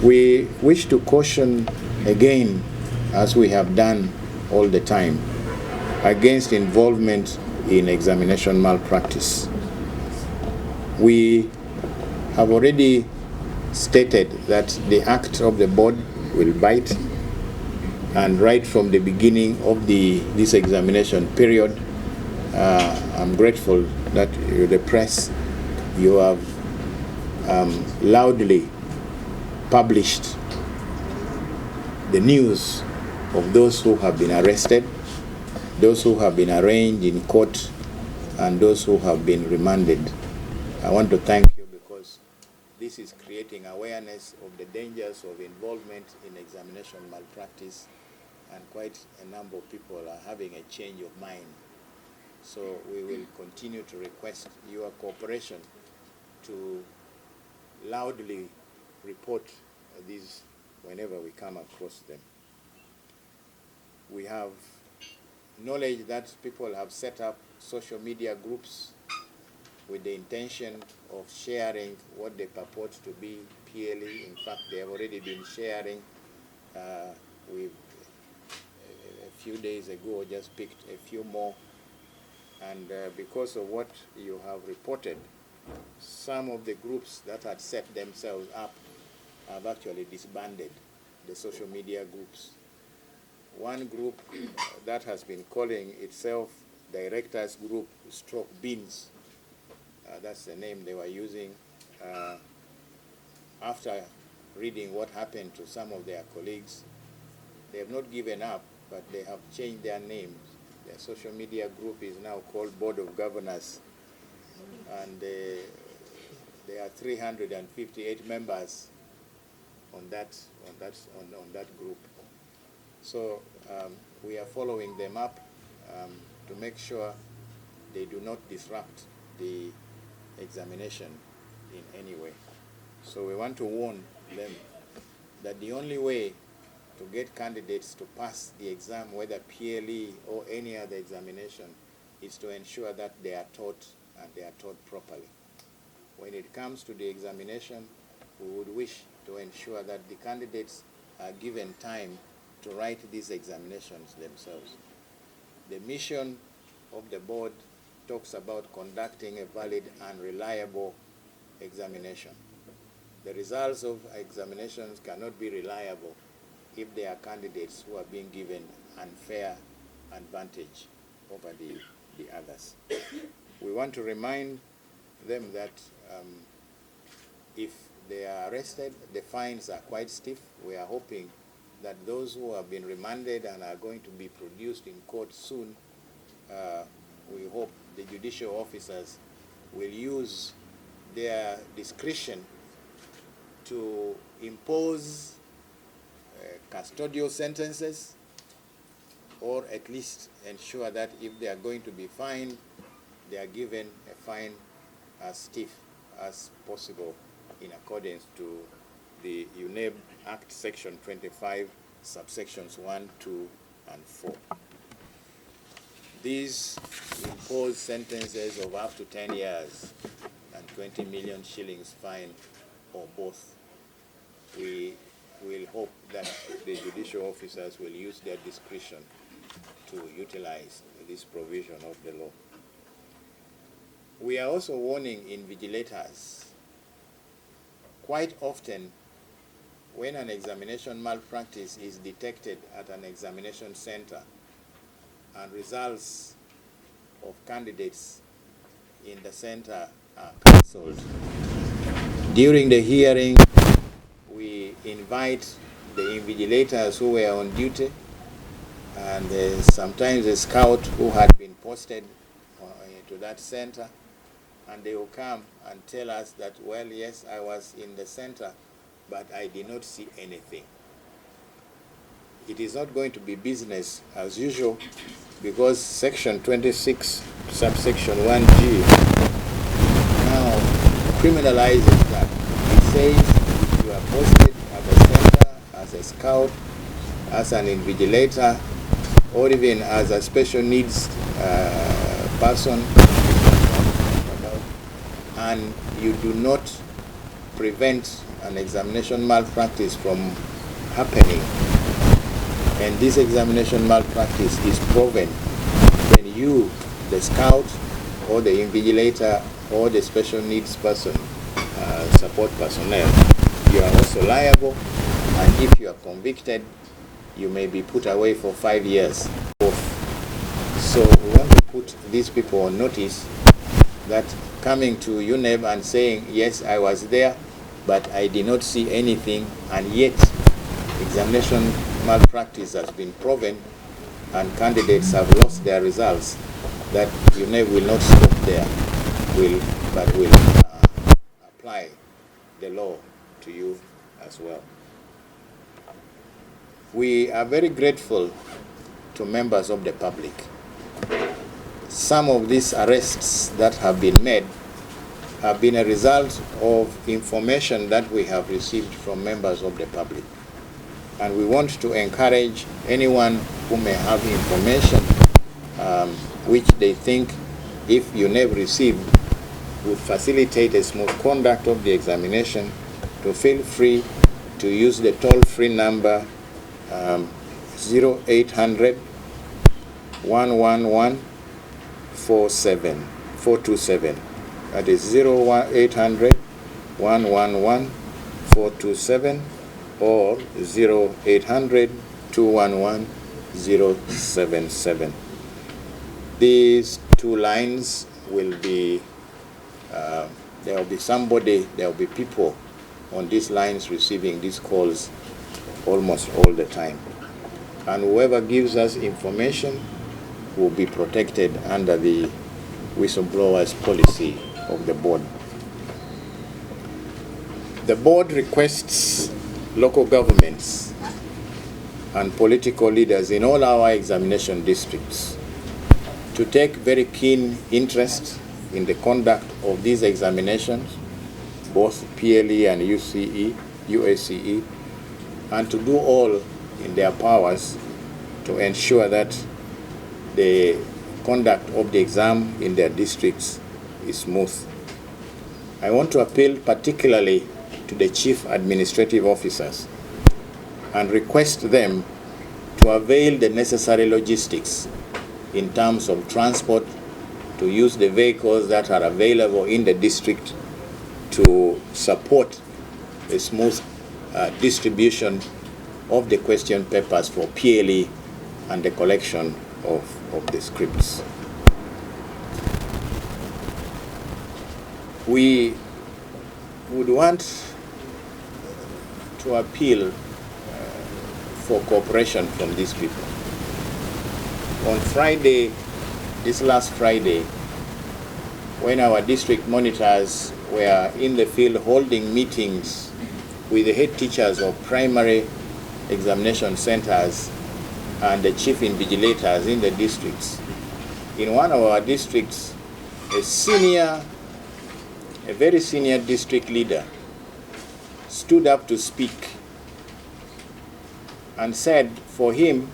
We wish to caution again, as we have done all the time, against involvement in examination malpractice. We have already stated that the act of the board will bite, and right from the beginning of this examination period, I'm grateful that the press, you have loudly published the news of those who have been arrested, those who have been arraigned in court, and those who have been remanded. I want to thank you because this is creating awareness of the dangers of involvement in examination malpractice, and quite a number of people are having a change of mind. So we will continue to request your cooperation to loudly report these whenever we come across them. We have knowledge that people have set up social media groups with the intention of sharing what they purport to be PLE. In fact, they have already been sharing. We've a few days ago just picked a few more, and because of what you have reported, some of the groups that had set themselves up have actually disbanded, the social media groups. One group that has been calling itself Directors Group Stroke Beans, that's the name they were using, after reading what happened to some of their colleagues, they have not given up, but they have changed their names. Their social media group is now called Board of Governors, and there are 358 members on that group. So we are following them up to make sure they do not disrupt the examination in any way. So we want to warn them that the only way to get candidates to pass the exam, whether PLE or any other examination, is to ensure that they are taught, and they are taught properly. When it comes to the examination, we would wish to ensure that the candidates are given time to write these examinations themselves. The mission of the board talks about conducting a valid and reliable examination. The results of examinations cannot be reliable if there are candidates who are being given unfair advantage over the others. We want to remind them that if they are arrested, the fines are quite stiff. We are hoping that those who have been remanded and are going to be produced in court soon, we hope the judicial officers will use their discretion to impose custodial sentences, or at least ensure that if they are going to be fined, they are given a fine as stiff as possible in accordance to the UNEB Act Section 25, subsections 1, 2, and 4. These impose sentences of up to 10 years and 20 million shillings fine, or both. We will hope that the judicial officers will use their discretion to utilize this provision of the law. We are also warning invigilators. Quite often, when an examination malpractice is detected at an examination center and results of candidates in the center are cancelled, during the hearing, we invite the invigilators who were on duty, and sometimes a scout who had been posted to that center, and they will come and tell us that, well, yes, I was in the center, but I did not see anything. It is not going to be business as usual, because Section 26, subsection 1G, now criminalizes that. It says if you are posted at the center as a scout, as an invigilator, or even as a special needs person, and you do not prevent an examination malpractice from happening, and this examination malpractice is proven, then you, the scout or the invigilator or the special needs person, support personnel, you are also liable, and if you are convicted, you may be put away for 5 years. So we want to put these people on notice that coming to UNEB and saying, yes, I was there, but I did not see anything, and yet examination malpractice has been proven and candidates have lost their results, that UNEB will not stop there, but will apply the law to you as well. We are very grateful to members of the public. Some of these arrests that have been made have been a result of information that we have received from members of the public. And we want to encourage anyone who may have information which they think, if UNEB received, would facilitate a smooth conduct of the examination, to feel free to use the toll-free number 0800 111 427. That is 0800 111 427 or 0800 211 077. These two lines will be, there will be somebody, there will be people on these lines receiving these calls almost all the time. And whoever gives us information will be protected under the whistleblowers policy of the board. The board requests local governments and political leaders in all our examination districts to take very keen interest in the conduct of these examinations, both PLE and UACE, and to do all in their powers to ensure that the conduct of the exam in their districts is smooth. I want to appeal particularly to the chief administrative officers and request them to avail the necessary logistics in terms of transport, to use the vehicles that are available in the district to support a smooth distribution of the question papers for PLE and the collection of the scripts. We would want to appeal for cooperation from these people. On Friday, this last Friday, when our district monitors were in the field holding meetings with the head teachers of primary examination centers and the chief invigilators in the districts, in one of our districts, a very senior district leader stood up to speak and said for him,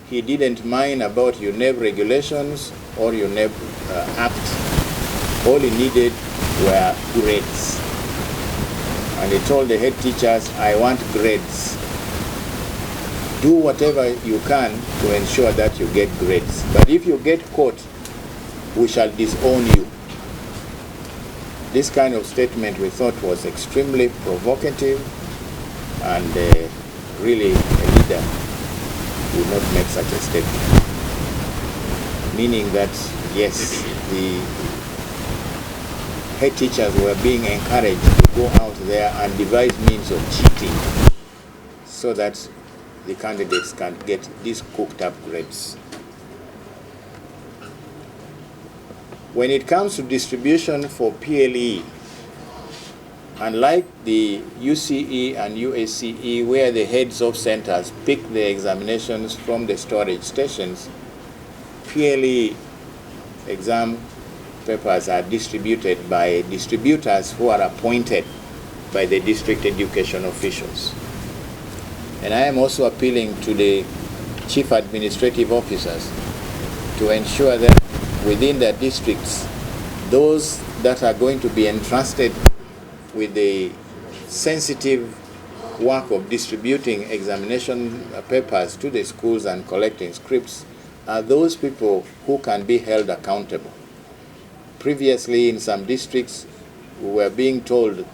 he didn't mind about UNEB regulations or UNEB Act. All he needed were grades. And he told the head teachers, I want grades. Do whatever you can to ensure that you get grades. But if you get caught, we shall disown you. This kind of statement we thought was extremely provocative, and really a leader would not make such a statement. Meaning that, yes, the head teachers were being encouraged to go out there and devise means of cheating so that the candidates can get these cooked up grades. When it comes to distribution for PLE, unlike the UCE and UACE, where the heads of centers pick the examinations from the storage stations, PLE exam papers are distributed by distributors who are appointed by the district education officials. And I am also appealing to the chief administrative officers to ensure that within their districts, those that are going to be entrusted with the sensitive work of distributing examination papers to the schools and collecting scripts are those people who can be held accountable. Previously, in some districts, we were being told